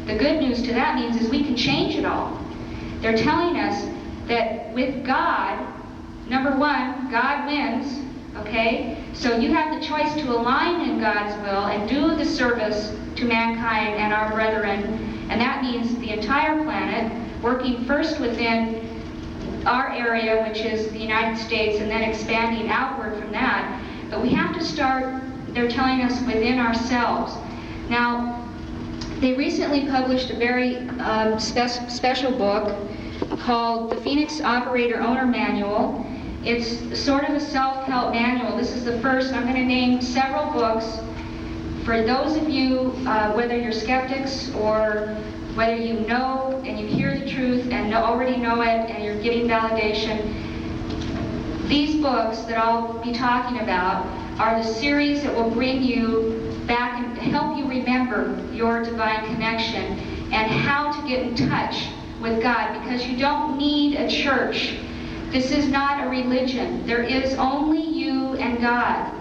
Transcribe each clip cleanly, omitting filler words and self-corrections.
The good news to that means is we can change it all. They're telling us that with God, number one, God wins, okay? So you have the choice to align in God's will and do the service to mankind and our brethren, and that means the entire planet, working first within our area, which is the United States, and then expanding outward from that. But we have to start, they're telling us, within ourselves. Now, they recently published a very special book called the Phoenix Operator Owner Manual. It's sort of a self-help manual. This is the first. I'm going to name several books for those of you, whether you're skeptics or whether you know and you hear the truth and already know it and you're getting validation. These books that I'll be talking about are the series that will bring you back and help you remember your divine connection and how to get in touch with God, because you don't need a church. This is not a religion. There is only you and God.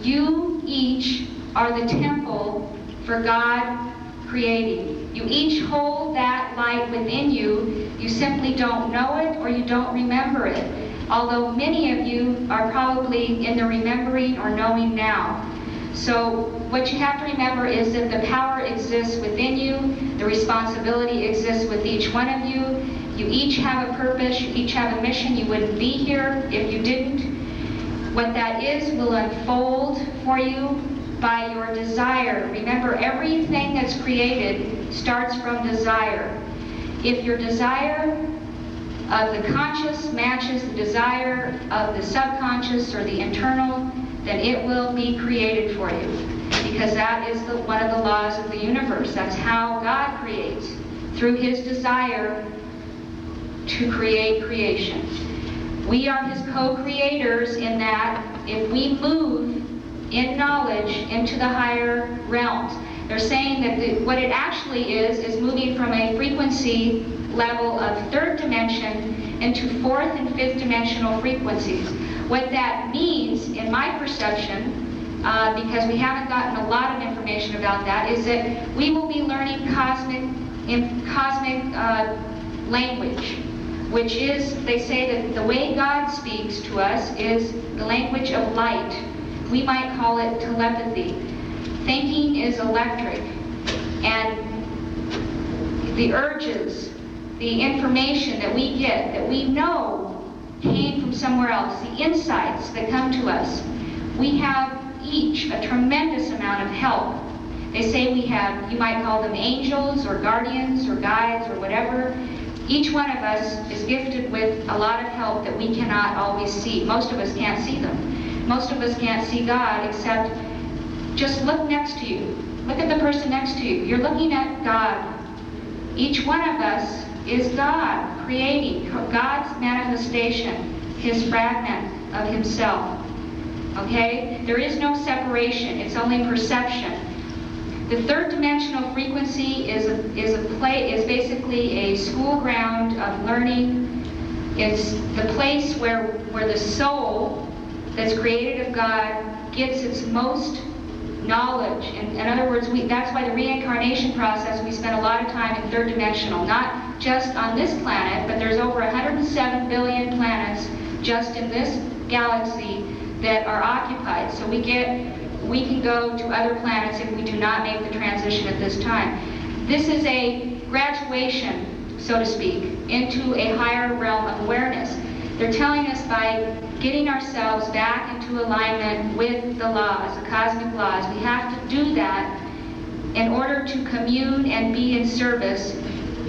You each are the temple for God creating. You each hold that light within you. You simply don't know it or you don't remember it. Although many of you are probably in the remembering or knowing now. So what you have to remember is that the power exists within you. The responsibility exists with each one of you. You each have a purpose. You each have a mission. You wouldn't be here if you didn't. What that is will unfold for you by your desire. Remember, everything that's created starts from desire. If your desire of the conscious matches the desire of the subconscious or the internal, then it will be created for you. Because that is one of the laws of the universe. That's how God creates, through His desire to create creation. We are His co-creators in that if we move in knowledge into the higher realms. They're saying that what it actually is moving from a frequency level of third dimension into fourth and fifth dimensional frequencies. What that means, in my perception, because we haven't gotten a lot of information about that, is that we will be learning cosmic language, which is, they say that the way God speaks to us is the language of light. We might call it telepathy. Thinking is electric, and the urges, the information that we get, that we know came from somewhere else, the insights that come to us, we have each a tremendous amount of help. They say we have, you might call them angels or guardians or guides or whatever. Each one of us is gifted with a lot of help that we cannot always see. Most of us can't see them. Most of us can't see God, except just look next to you. Look at the person next to you. You're looking at God. Each one of us is God creating, God's manifestation, His fragment of Himself. Okay? There is no separation. It's only perception. The third dimensional frequency is basically a school ground of learning. It's the place where the soul that's created of God gets its most knowledge. In other words, that's why the reincarnation process, we spend a lot of time in third dimensional, not just on this planet, but there's over 107 billion planets just in this galaxy that are occupied. So we can go to other planets if we do not make the transition at this time. This is a graduation, so to speak, into a higher realm of awareness. They're telling us by getting ourselves back into alignment with the laws, the cosmic laws, we have to do that in order to commune and be in service,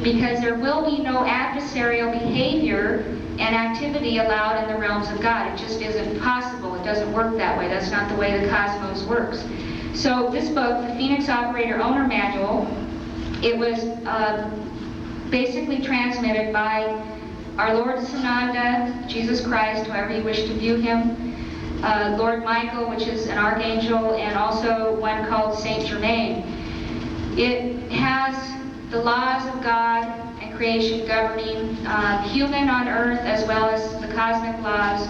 because there will be no adversarial behavior and activity allowed in the realms of God. It just isn't possible. It doesn't work that way. That's not the way the cosmos works. So this book, the Phoenix Operator Owner Manual, it was basically transmitted by our Lord Sananda, Jesus Christ, however you wish to view Him, Lord Michael, which is an archangel, and also one called Saint Germain. It has the laws of God and creation governing human on earth as well as the cosmic laws.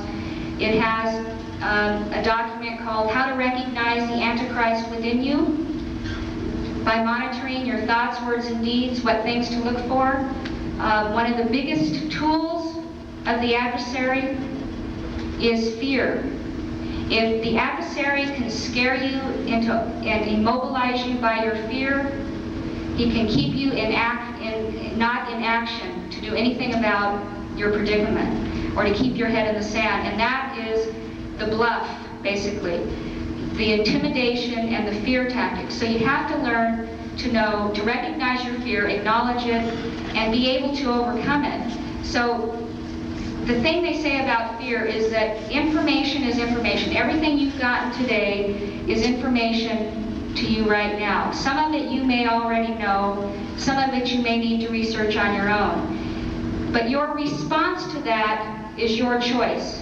It has a document called How to Recognize the Antichrist Within You by monitoring your thoughts, words, and deeds, what things to look for. One of the biggest tools of the adversary is fear. If the adversary can scare you and immobilize you by your fear, he can keep you not in action to do anything about your predicament or to keep your head in the sand. And that is the bluff, basically. The intimidation and the fear tactics. So you have to learn to recognize your fear, acknowledge it, and be able to overcome it. So the thing they say about fear is that information is information. Everything you've gotten today is information to you right now. Some of it you may already know, some of it you may need to research on your own. But your response to that is your choice.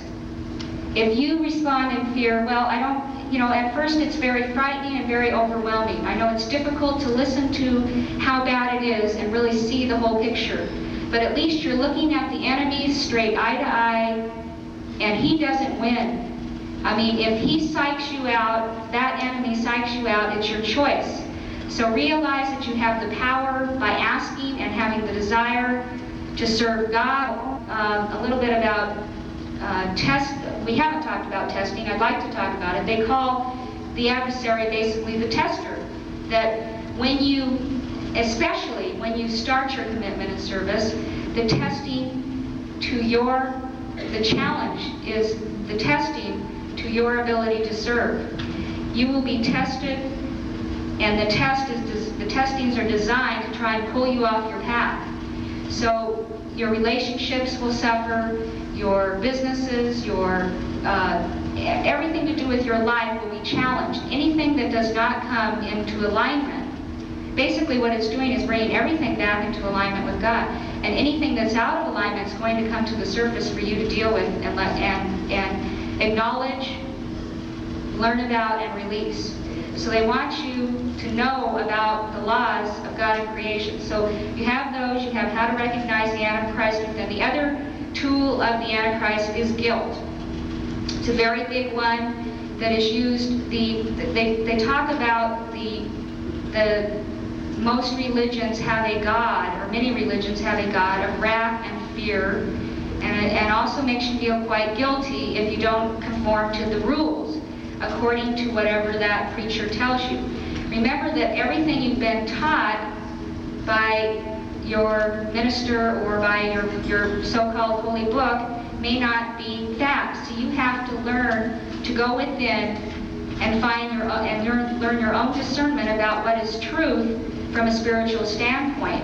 If you respond in fear, well, at first it's very frightening and very overwhelming. I know it's difficult to listen to how bad it is and really see the whole picture. But at least you're looking at the enemy straight eye to eye, and he doesn't win. I mean, if he psychs you out, that enemy psychs you out, it's your choice. So realize that you have the power by asking and having the desire to serve God. A little bit about test. We haven't talked about testing. I'd like to talk about it. They call the adversary basically the tester. That especially when you start your commitment and service, the challenge is the testing to your ability to serve. You will be tested, and the testings are designed to try and pull you off your path. So your relationships will suffer, your businesses, everything to do with your life will be challenged. Anything that does not come into alignment, basically what it's doing is bringing everything back into alignment with God. And anything that's out of alignment is going to come to the surface for you to deal with and acknowledge, learn about, and release. So they want you to know about the laws of God and creation. So you have those, you have how to recognize the Antichrist, and then the other tool of the Antichrist is guilt. It's a very big one that is used. They talk about the most religions have a god, or many religions have a god of wrath and fear, and also makes you feel quite guilty if you don't conform to the rules according to whatever that preacher tells you. Remember that everything you've been taught by your minister or by your so-called holy book may not be fact. So you have to learn to go within and learn your own discernment about what is truth from a spiritual standpoint.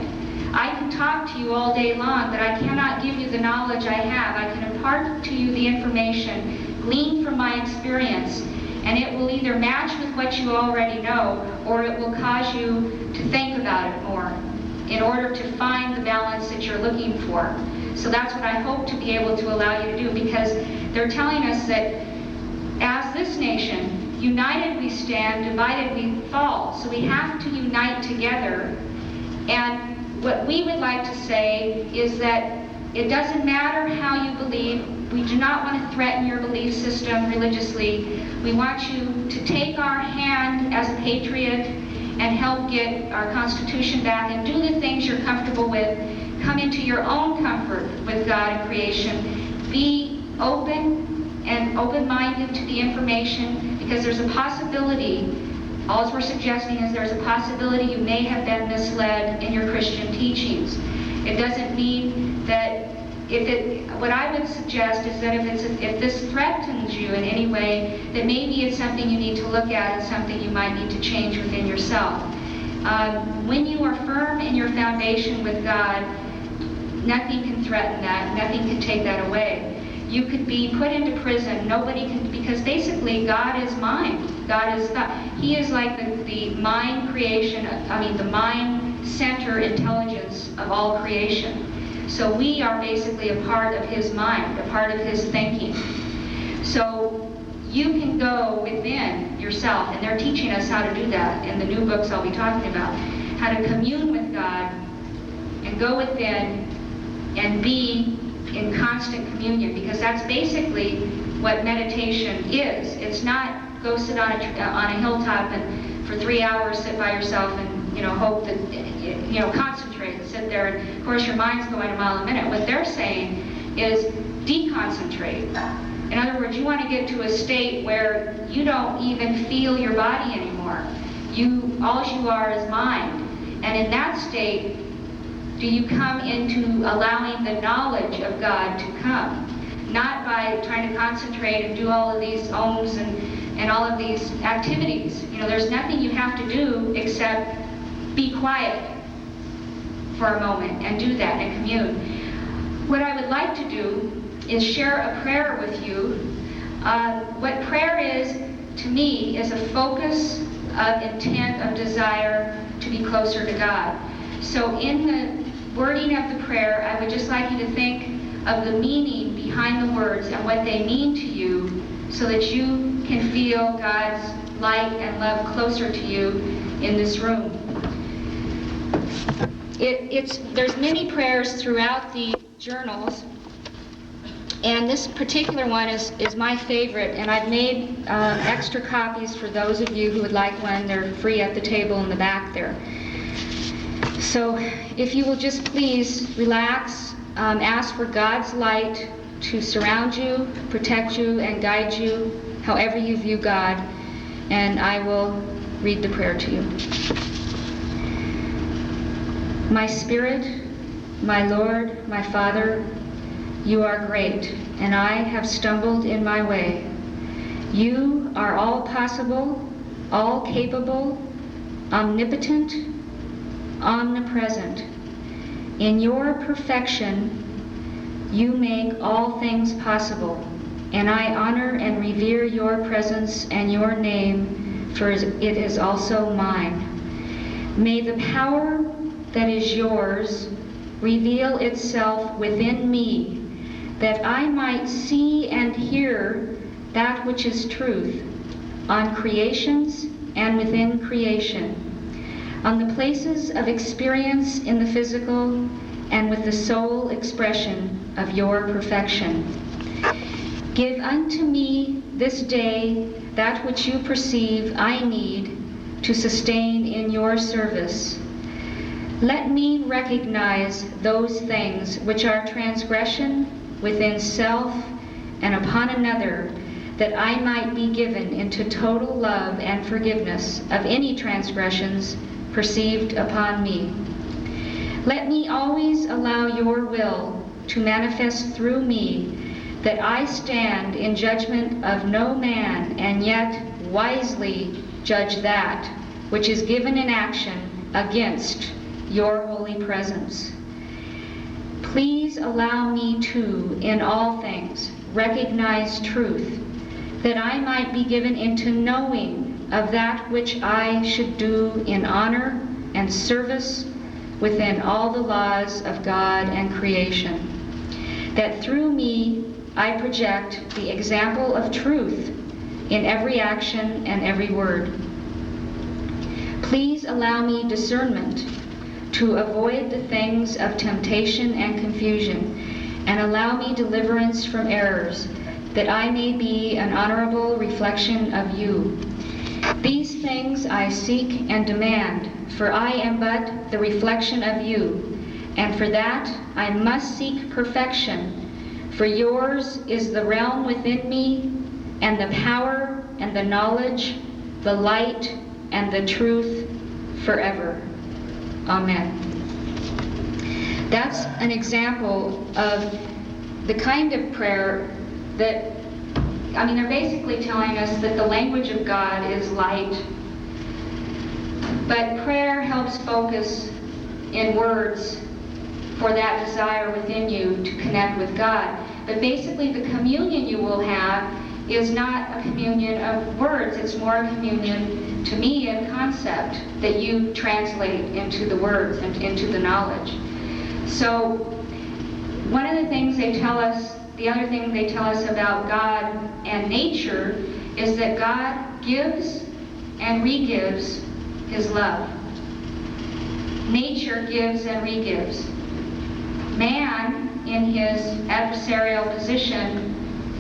I can talk to you all day long, but I cannot give you the knowledge I have. I can impart to you the information gleaned from my experience, and it will either match with what you already know, or it will cause you to think about it more in order to find the balance that you're looking for. So that's what I hope to be able to allow you to do, because they're telling us that as this nation, united we stand, divided we fall. So we have to unite together. And what we would like to say is that it doesn't matter how you believe. We do not want to threaten your belief system religiously. We want you to take our hand as a patriot and help get our Constitution back and do the things you're comfortable with. Come into your own comfort with God and creation. Be open and open-minded to the information, because there's a possibility, all we're suggesting is there's a possibility you may have been misled in your Christian teachings. It doesn't mean that what I would suggest is that if this threatens you in any way, that maybe it's something you need to look at and something you might need to change within yourself. When you are firm in your foundation with God, nothing can threaten that, nothing can take that away. You could be put into prison, nobody can, because basically God is mind. God is not, He is like the mind creation, the mind center intelligence of all creation. So we are basically a part of His mind, a part of His thinking. So you can go within yourself, and they're teaching us how to do that in the new books I'll be talking about, how to commune with God and go within and be in constant communion, because that's basically what meditation is. It's not go sit on a hilltop and for 3 hours sit by yourself and hope that, concentrate and sit there. And of course, your mind's going a mile a minute. What they're saying is deconcentrate. In other words, you want to get to a state where you don't even feel your body anymore. All you are is mind. And in that state, do you come into allowing the knowledge of God to come? Not by trying to concentrate and do all of these ohms and all of these activities. There's nothing you have to do except be quiet for a moment and do that and commune. What I would like to do is share a prayer with you. What prayer is, to me, is a focus of intent, of desire to be closer to God. So in the wording of the prayer, I would just like you to think of the meaning behind the words and what they mean to you, so that you can feel God's light and love closer to you in this room. There's many prayers throughout the journals, and this particular one is my favorite, and I've made extra copies for those of you who would like one. They're free at the table in the back there. So if you will just please relax, ask for God's light to surround you, protect you, and guide you however you view God, and I will read the prayer to you. My Spirit, my Lord, my Father, you are great, and I have stumbled in my way. You are all possible, all capable, omnipotent, omnipresent. In your perfection, you make all things possible, and I honor and revere your presence and your name, for it is also mine. May the power that is yours reveal itself within me, that I might see and hear that which is truth on creations and within creation, on the places of experience in the physical and with the soul expression of your perfection. Give unto me this day that which you perceive I need to sustain in your service. Let me recognize those things which are transgression within self and upon another, that I might be given into total love and forgiveness of any transgressions perceived upon me. Let me always allow your will to manifest through me, that I stand in judgment of no man, and yet wisely judge that which is given in action against your holy presence. Please allow me to, in all things, recognize truth, that I might be given into knowing of that which I should do in honor and service within all the laws of God and creation, that through me I project the example of truth in every action and every word. Please allow me discernment to avoid the things of temptation and confusion, and allow me deliverance from errors, that I may be an honorable reflection of you. These things I seek and demand, for I am but the reflection of you, and for that I must seek perfection, for yours is the realm within me, and the power and the knowledge, the light and the truth forever. Amen. That's an example of the kind of prayer that, they're basically telling us that the language of God is light, but prayer helps focus in words for that desire within you to connect with God. But basically the communion you will have is not a communion of words, it's more a communion, to me, in concept that you translate into the words and into the knowledge. So one of the things they tell us, the other thing they tell us about God and nature, is that God gives and re-gives his love. Nature gives and re-gives. Man, in his adversarial position,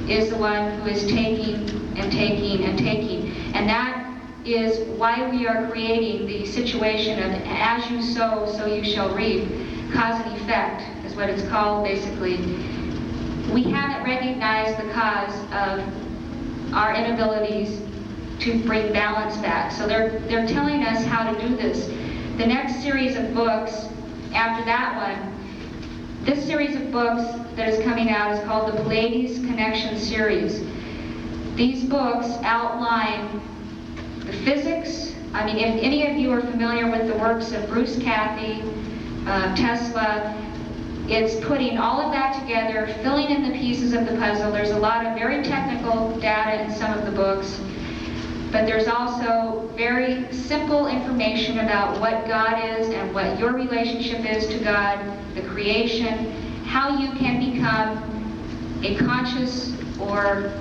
is the one who is taking and taking and taking. And that is why we are creating the situation of as you sow, so you shall reap. Cause and effect is what it's called, basically. We haven't recognized the cause of our inabilities to bring balance back. So they're telling us how to do this. The next series of books after that one, this series of books that is coming out is called the Pleiades Connection Series. These books outline the physics. I mean, if any of you are familiar with the works of Bruce Cathy, Tesla, it's putting all of that together, filling in the pieces of the puzzle. There's a lot of very technical data in some of the books, but there's also very simple information about what God is and what your relationship is to God, the creation, how you can become a conscious or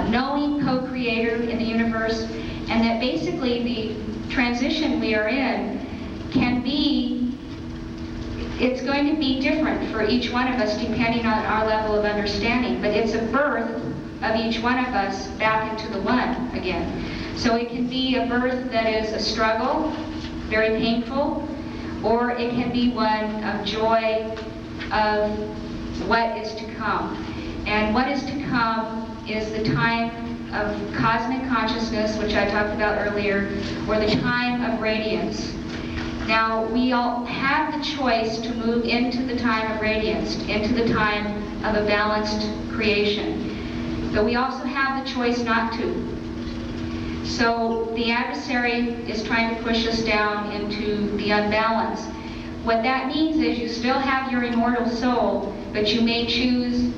knowing co-creator in the universe, and that basically the transition we are in can be, it's going to be different for each one of us depending on our level of understanding, but it's a birth of each one of us back into the one again. So it can be a birth that is a struggle, very painful, or it can be one of joy of what is to come. And what is to come is the time of cosmic consciousness, which I talked about earlier, or the time of radiance. Now, we all have the choice to move into the time of radiance, into the time of a balanced creation. But we also have the choice not to. So the adversary is trying to push us down into the unbalance. What that means is you still have your immortal soul, but you may choose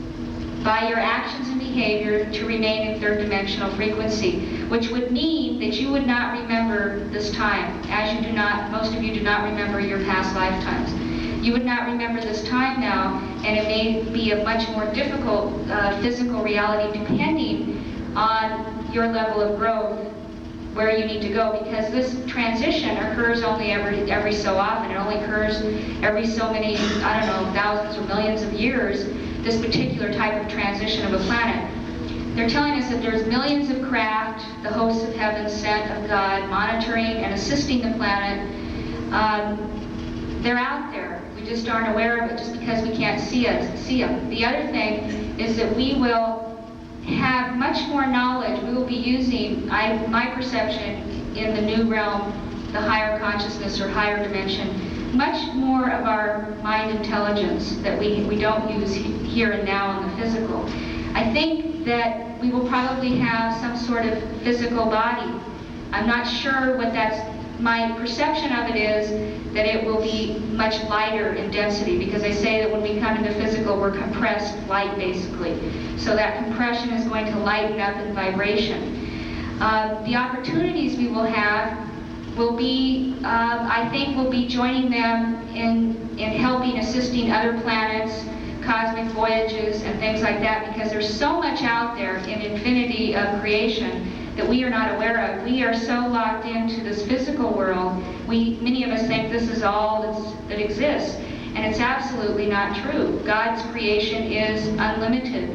by your actions and behavior to remain in third dimensional frequency, which would mean that you would not remember this time, as you do not, most of you do not remember your past lifetimes. You would not remember this time now, and it may be a much more difficult physical reality depending on your level of growth, where you need to go, because this transition occurs only every so often. It only occurs every so many, I don't know, thousands or millions of years, this particular type of transition of a planet. They're telling us that there's millions of craft, the hosts of heaven sent of God, monitoring and assisting the planet. They're out there. We just aren't aware of it just because we can't see them. The other thing is that we will have much more knowledge. We will be using, my perception, in the new realm, the higher consciousness or higher dimension, much more of our mind intelligence that we don't use here and now in the physical. I think that we will probably have some sort of physical body. I'm not sure what that's, my perception of it is that it will be much lighter in density, because they say that when we come into physical, we're compressed light, basically. So that compression is going to lighten up in vibration. The opportunities we will have will be, I think, we'll be joining them in helping, assisting other planets, cosmic voyages, and things like that, because there's so much out there in infinity of creation that we are not aware of. We are so locked into this physical world, many of us think this is all that exists, and it's absolutely not true. God's creation is unlimited,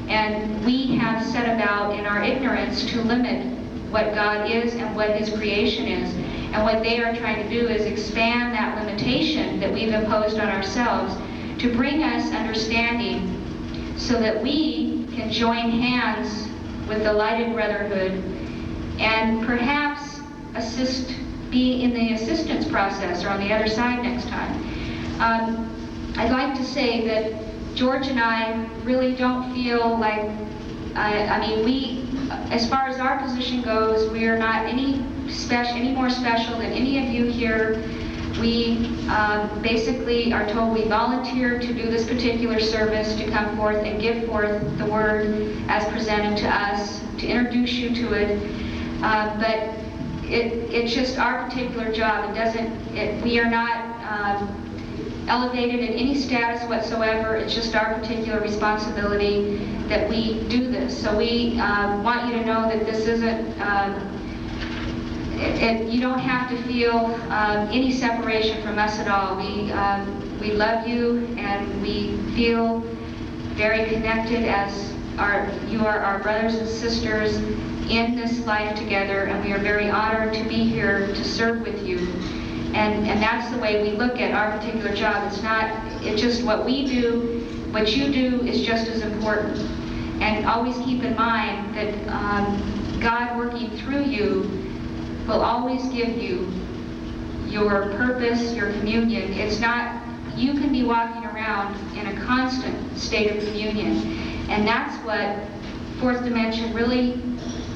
and we have set about in our ignorance to limit what God is and what His creation is. And what they are trying to do is expand that limitation that we've imposed on ourselves to bring us understanding so that we can join hands with the lighted brotherhood and perhaps be in the assistance process or on the other side next time. I'd like to say that George and I really don't feel like, we, as far as our position goes, we are not any more special than any of you here. We basically are told we volunteer to do this particular service, to come forth and give forth the word as presented to us, to introduce you to it. But it's just our particular job. We are not elevated in any status whatsoever. It's just our particular responsibility that we do this. So we want you to know that this isn't, you don't have to feel any separation from us at all. We love you, and we feel very connected as you are our brothers and sisters, in this life together, and we are very honored to be here to serve with you. And that's the way we look at our particular job. It's just what we do. What you do is just as important. And always keep in mind that God working through you will always give you your purpose, your communion. It's not, you can be walking around in a constant state of communion. And that's what fourth dimension really,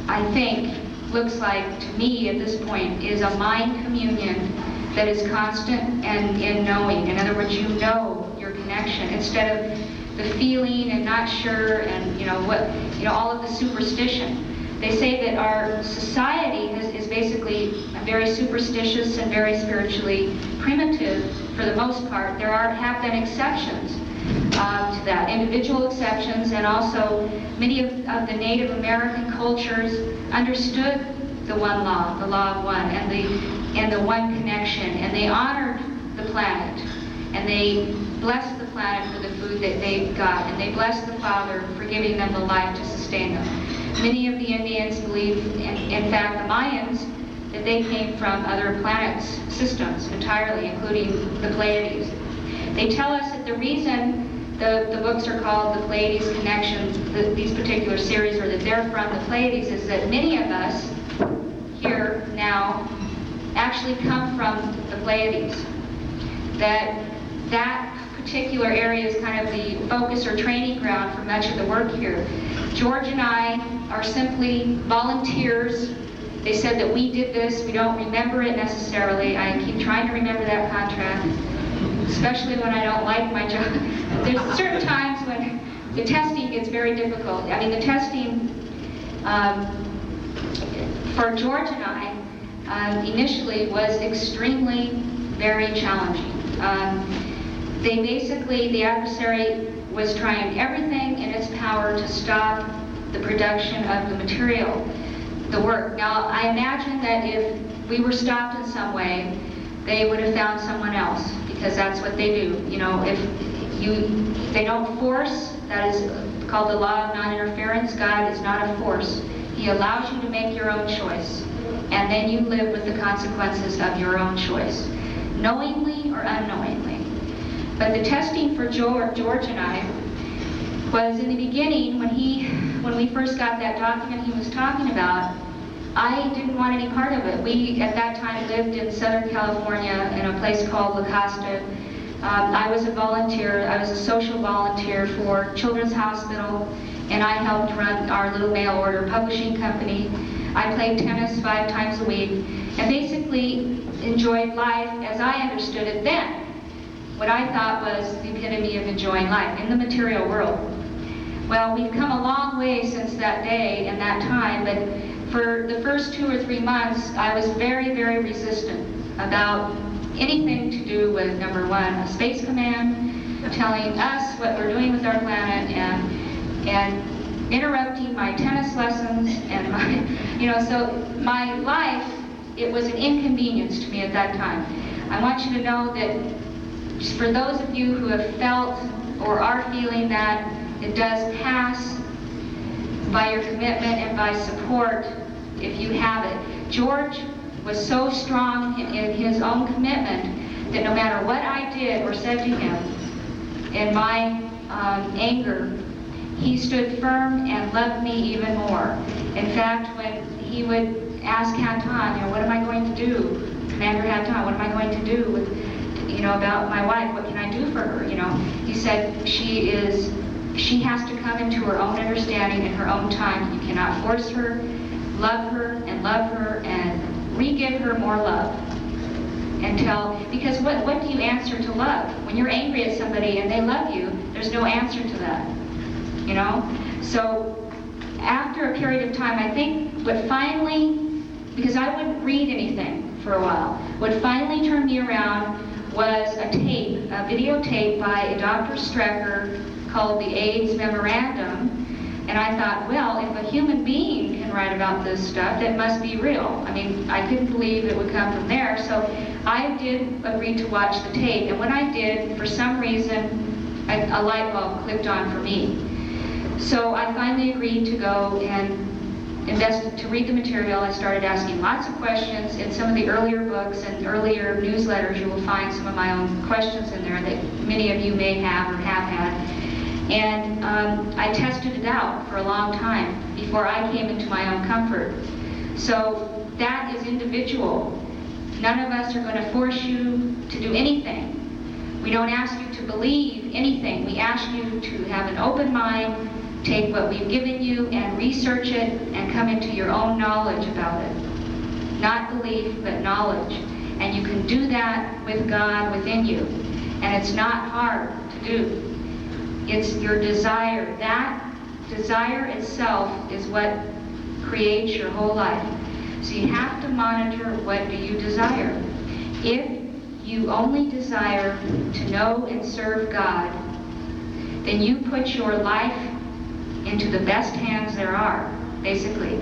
I think, looks like to me at this point, is a mind communion that is constant and in knowing. In other words, you know your connection instead of the feeling and not sure and all of the superstition. They say that our society is basically very superstitious and very spiritually primitive for the most part. There have been exceptions to that, individual exceptions, and also many of the Native American cultures understood the one law, the law of one, and the one connection, and they honored the planet, and they blessed the planet for the food that they got, and they blessed the Father for giving them the life to sustain them. Many of the Indians believe, in fact the Mayans, that they came from other planets, systems entirely, including the Pleiades. They tell us that the reason the books are called the Pleiades Connections, these particular series, or that they're from the Pleiades, is that many of us here now actually come from the Pleiades. That particular area is kind of the focus or training ground for much of the work here. George and I are simply volunteers. They said that we did this. We don't remember it necessarily. I keep trying to remember that contract, especially when I don't like my job. There's certain times when the testing gets very difficult. I mean, the testing for George and I initially was extremely very challenging. The adversary was trying everything in its power to stop the production of the material, the work. Now, I imagine that if we were stopped in some way, they would have found someone else, because that's what they do. If they don't force, that is called the law of non-interference. God is not a force. He allows you to make your own choice, and then you live with the consequences of your own choice, knowingly or unknowingly. But the testing for George and I was in the beginning, when we first got that document he was talking about. I didn't want any part of it. We, at that time, lived in Southern California in a place called La Costa. I was a volunteer. I was a social volunteer for Children's Hospital, and I helped run our little mail order publishing company. I played tennis 5 times a week, and basically enjoyed life as I understood it then. What I thought was the epitome of enjoying life in the material world. Well, we've come a long way since that day and that time, but for the first 2 or 3 months, I was very, very resistant about anything to do with, number one, a space command telling us what we're doing with our planet, and interrupting my tennis lessons and so my life, it was an inconvenience to me at that time. I want you to know that for those of you who have felt or are feeling that, it does pass by your commitment and by support if you have it. George was so strong in his own commitment that no matter what I did or said to him in my anger, he stood firm and loved me even more. In fact, when he would ask Hatonn, what am I going to do? Commander Hatonn, what am I going to do with, about my wife? What can I do for her? He said she has to come into her own understanding in her own time. You cannot force her. Love her and re-give her more love. Because what do you answer to love? When you're angry at somebody and they love you, there's no answer to that. So after a period of time, I think what finally, because I wouldn't read anything for a while, what finally turned me around was a videotape by a Dr. Strecker called the E.T.s Memorandum. And I thought, well, if a human being can write about this stuff, that must be real. I mean, I couldn't believe it would come from there. So I did agree to watch the tape. And when I did, for some reason, a light bulb clicked on for me. So I finally agreed to go and invested to read the material, I started asking lots of questions. In some of the earlier books and earlier newsletters, you will find some of my own questions in there that many of you may have or have had. And I tested it out for a long time before I came into my own comfort. So that is individual. None of us are going to force you to do anything. We don't ask you to believe anything. We ask you to have an open mind, take what we've given you and research it and come into your own knowledge about it. Not belief, but knowledge. And you can do that with God within you. And it's not hard to do. It's your desire. That desire itself is what creates your whole life. So you have to monitor, what do you desire? If you only desire to know and serve God, then you put your life into the best hands there are, basically.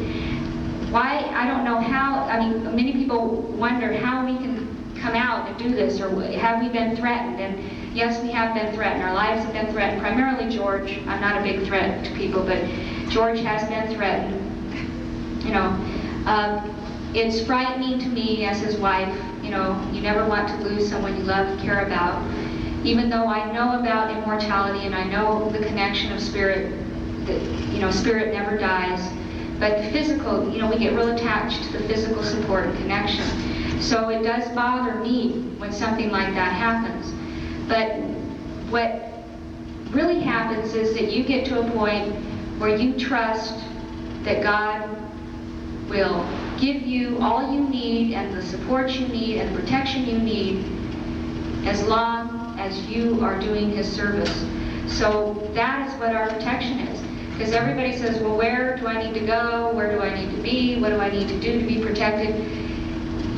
Why? I don't know how. I mean, many people wonder how we can come out and do this, or have we been threatened? And yes, we have been threatened. Our lives have been threatened. Primarily George. I'm not a big threat to people, but George has been threatened. You know, it's frightening to me as his wife. You know, you never want to lose someone you love and care about. Even though I know about immortality and I know the connection of spirit, that, you know, spirit never dies. But the physical, you know, we get real attached to the physical support and connection. So it does bother me when something like that happens. But what really happens is that you get to a point where you trust that God will give you all you need and the support you need and the protection you need as long as you are doing His service. So that is what our protection is. Because everybody says, well, where do I need to go? Where do I need to be? What do I need to do to be protected?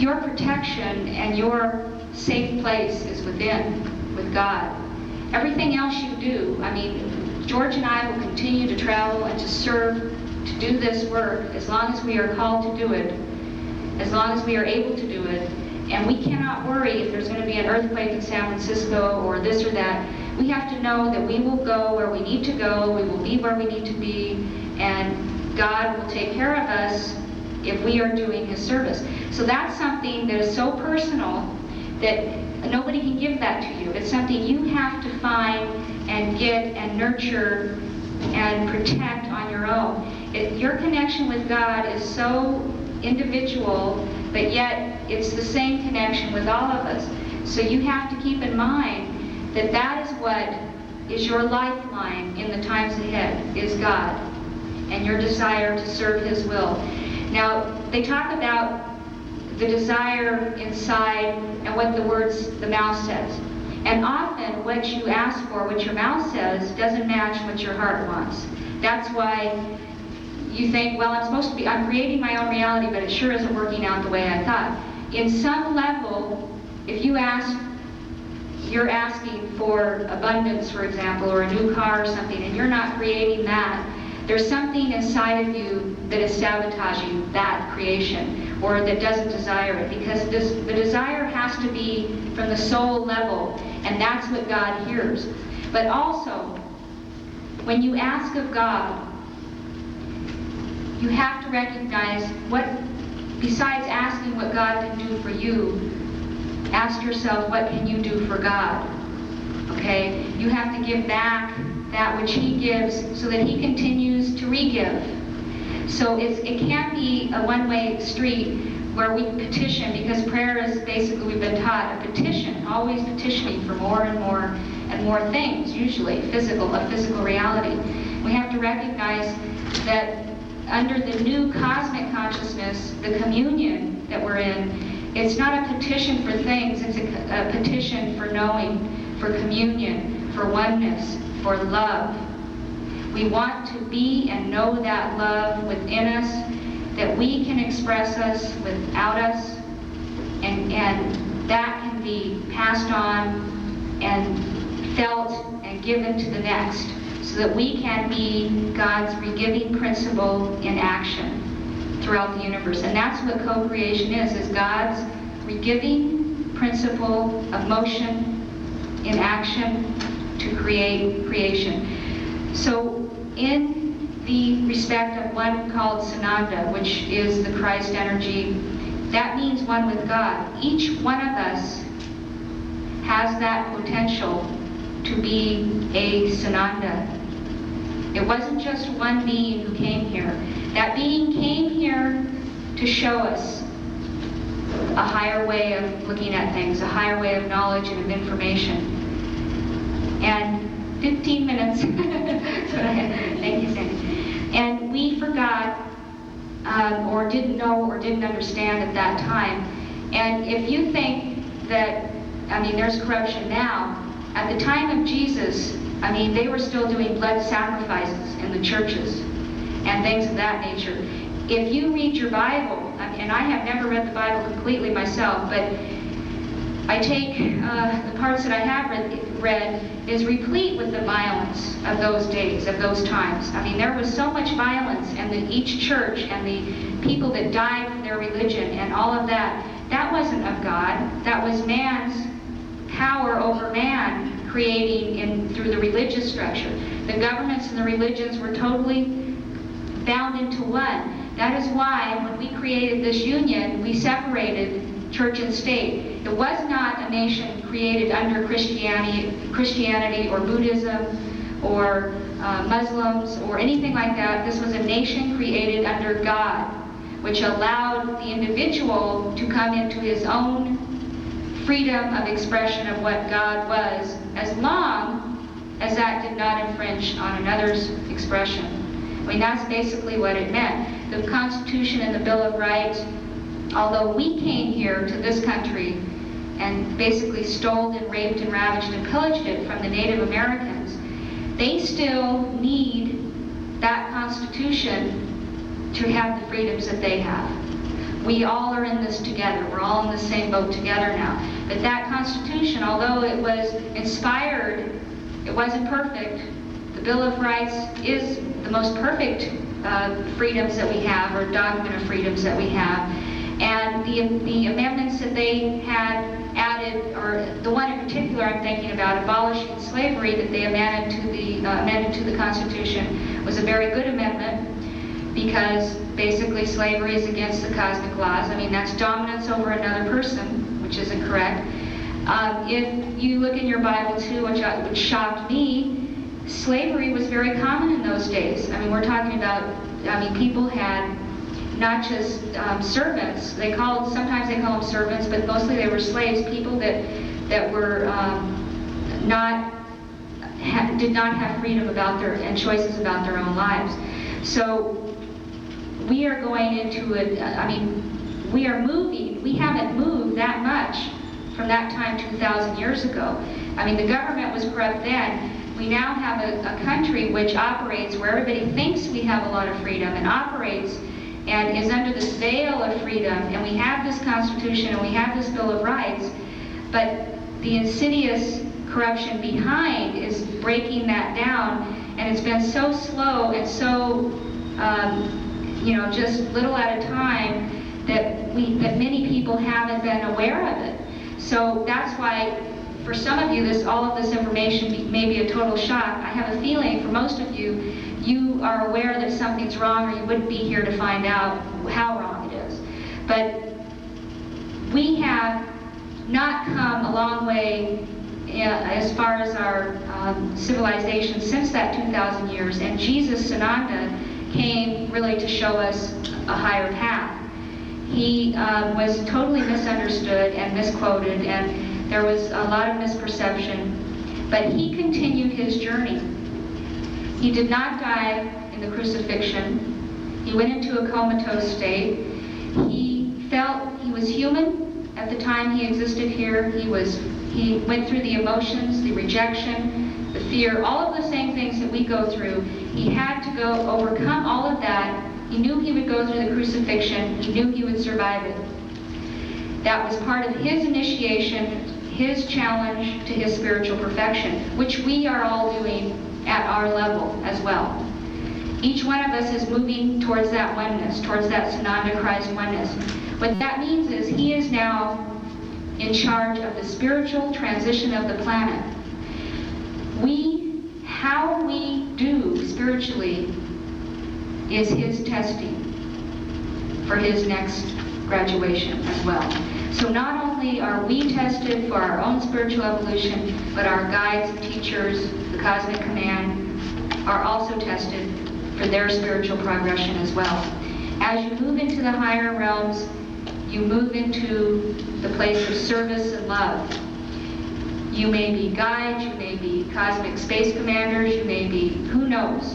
Your protection and your safe place is within, with God. Everything else you do, I mean, George and I will continue to travel and to serve, to do this work as long as we are called to do it, as long as we are able to do it. And we cannot worry if there's going to be an earthquake in San Francisco or this or that. We have to know that we will go where we need to go, we will be where we need to be, and God will take care of us if we are doing His service. So that's something that is so personal that nobody can give that to you. It's something you have to find and get and nurture and protect on your own. Your connection with God is so individual, but yet it's the same connection with all of us. So you have to keep in mind that that is what is your lifeline in the times ahead, is God, and your desire to serve His will. Now, they talk about the desire inside and what the mouth says. And often what you ask for, what your mouth says, doesn't match what your heart wants. That's why you think, well, I'm creating my own reality, but it sure isn't working out the way I thought. In some level, if you're asking for abundance, for example, or a new car or something, and you're not creating that, there's something inside of you that is sabotaging that creation, or that doesn't desire it, because the desire has to be from the soul level, and that's what God hears. But also, when you ask of God, you have to recognize what, besides asking what God can do for you, ask yourself, what can you do for God? Okay? You have to give back that which He gives so that He continues to re-give. So it can't be a one-way street where we petition, because prayer is basically, we've been taught, a petition, always petitioning for more and more and more things, usually a physical reality. We have to recognize that under the new cosmic consciousness, the communion that we're in, it's not a petition for things, it's a petition for knowing, for communion, for oneness, for love. We want to be and know that love within us, that we can express us without us, and that can be passed on and felt and given to the next, so that we can be God's regiving principle in action throughout the universe. And that's what co-creation is God's regiving principle of motion in action to create creation. So in the respect of one called Sananda, which is the Christ energy. That means one with God. Each one of us has that potential to be a Sananda. It wasn't just one being who came here. That being came here to show us a higher way of looking at things, a higher way of knowledge and of information. And 15 minutes. Thank you, Sandy. And we forgot, or didn't know, or didn't understand at that time. And if you think that, there's corruption now, at the time of Jesus, they were still doing blood sacrifices in the churches and things of that nature. If you read your Bible, and I have never read the Bible completely myself, but I take the parts that I have read is replete with the violence of those days, of those times. There was so much violence, and each church and the people that died for their religion and all of that, that wasn't of God. That was man's power over man creating through the religious structure. The governments and the religions were totally bound into one. That is why when we created this union, we separated church and state. It was not a nation created under Christianity or Buddhism or Muslims or anything like that. This was a nation created under God, which allowed the individual to come into his own freedom of expression of what God was, as long as that did not infringe on another's expression. That's basically what it meant. The Constitution and the Bill of Rights, although we came here to this country and basically stole and raped and ravaged and pillaged it from the Native Americans, they still need that Constitution to have the freedoms that they have. We all are in this together. We're all in the same boat together now. But that Constitution, although it was inspired, it wasn't perfect. The Bill of Rights is the most perfect freedoms that we have, or document of freedoms that we have. And the amendments that they had added, or the one in particular I'm thinking about, abolishing slavery, that they amended to the Constitution, was a very good amendment, because basically slavery is against the cosmic laws. That's dominance over another person, which isn't correct. If you look in your Bible too, which shocked me, slavery was very common in those days. We're talking about, people had not just servants. Sometimes they call them servants, but mostly they were slaves. People that were did not have freedom about and choices about their own lives. So we are going into it. We are moving. We haven't moved that much from that time 2,000 years ago. The government was corrupt then. We now have a country which operates where everybody thinks we have a lot of freedom and operates and is under this veil of freedom, and we have this Constitution and we have this Bill of Rights, but the insidious corruption behind is breaking that down, and it's been so slow and so just little at a time that many people haven't been aware of it. So that's why for some of you, all of this information may be a total shock. I have a feeling for most of you, you are aware that something's wrong, or you wouldn't be here to find out how wrong it is. But we have not come a long way as far as our civilization since that 2,000 years, and Jesus Sananda came really to show us a higher path. He was totally misunderstood and misquoted, and there was a lot of misperception, but he continued his journey. He did not die in the crucifixion. He went into a comatose state. He felt he was human at the time he existed here. He went through the emotions, the rejection, the fear, all of the same things that we go through. He had to overcome all of that. He knew he would go through the crucifixion. He knew he would survive it. That was part of his initiation, his challenge to his spiritual perfection, which we are all doing at our level as well. Each one of us is moving towards that oneness, towards that Sananda Christ oneness. What that means is he is now in charge of the spiritual transition of the planet. How we do spiritually is his testing for his next graduation as well. So not only are we tested for our own spiritual evolution, but our guides, teachers, the cosmic command are also tested for their spiritual progression as well. As you move into the higher realms, you move into the place of service and love. You may be guides, you may be cosmic space commanders, you may be who knows.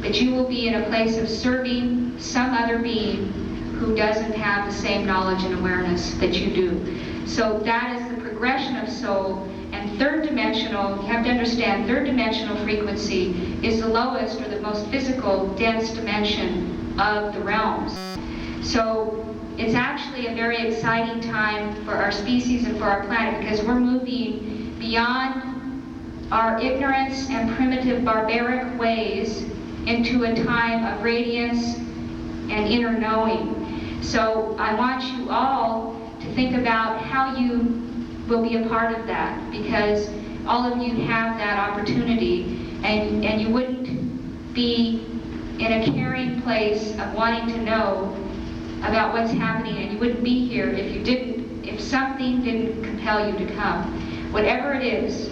But you will be in a place of serving some other being who doesn't have the same knowledge and awareness that you do. So that is the progression of soul. And third dimensional, you have to understand, third dimensional frequency is the lowest or the most physical, dense dimension of the realms. So it's actually a very exciting time for our species and for our planet, because we're moving beyond our ignorance and primitive barbaric ways into a time of radiance and inner knowing. So I want you all to think about how you will be a part of that, because all of you have that opportunity, and you wouldn't be in a caring place of wanting to know about what's happening, and you wouldn't be here if something didn't compel you to come. Whatever it is,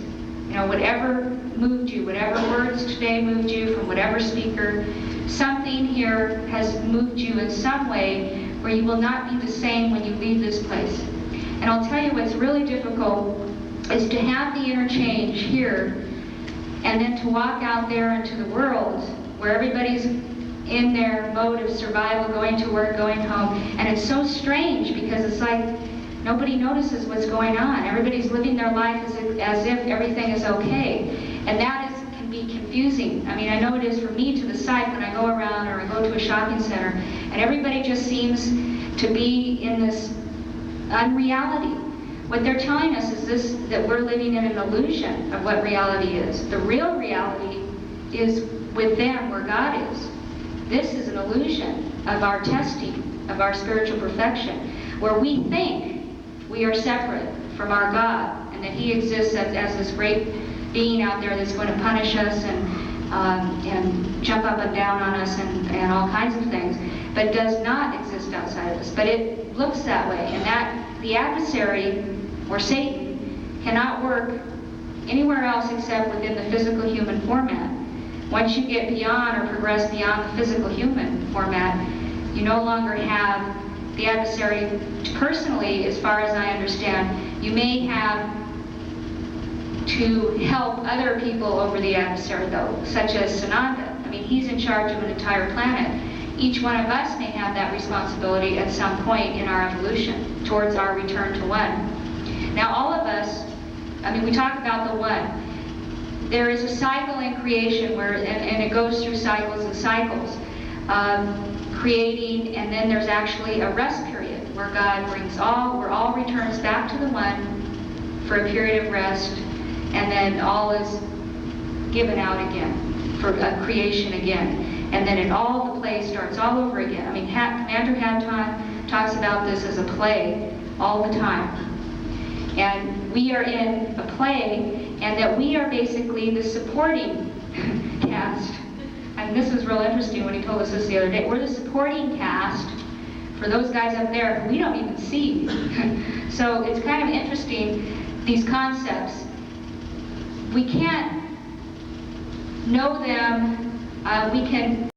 whatever moved you, whatever words today moved you from whatever speaker, something here has moved you in some way where you will not be the same when you leave this place. And I'll tell you what's really difficult is to have the interchange here and then to walk out there into the world where everybody's in their mode of survival, going to work, going home. And it's so strange because it's like nobody notices what's going on. Everybody's living their life as if everything is okay. And that can be confusing. I mean, I know it is for me to the site when I go around or I go to a shopping center, and everybody just seems to be in this unreality. What they're telling us is that we're living in an illusion of what reality is. The real reality is with them, where God is. This is an illusion of our testing, of our spiritual perfection, where we think we are separate from our God, and that He exists as this great being out there that's going to punish us and jump up and down on us and all kinds of things, but does not exist outside of us. But it looks that way, and that the adversary, or Satan, cannot work anywhere else except within the physical human format. Once you get beyond or progress beyond the physical human format, you no longer have the adversary. Personally, as far as I understand, you may have to help other people over the adversary, though, such as Sananda. I mean, he's in charge of an entire planet. Each one of us may have that responsibility at some point in our evolution towards our return to one. Now, all of us, we talk about the one. There is a cycle in creation where, and it goes through cycles and cycles, creating, and then there's actually a rest period where God where all returns back to the one for a period of rest, and then all is given out again for creation again. And then all the play starts all over again. Commander Hatonn talks about this as a play all the time. And we are in a play, and that we are basically the supporting cast. And this was real interesting when he told us this the other day. We're the supporting cast for those guys up there who we don't even see. So it's kind of interesting, these concepts. We can't know them. We can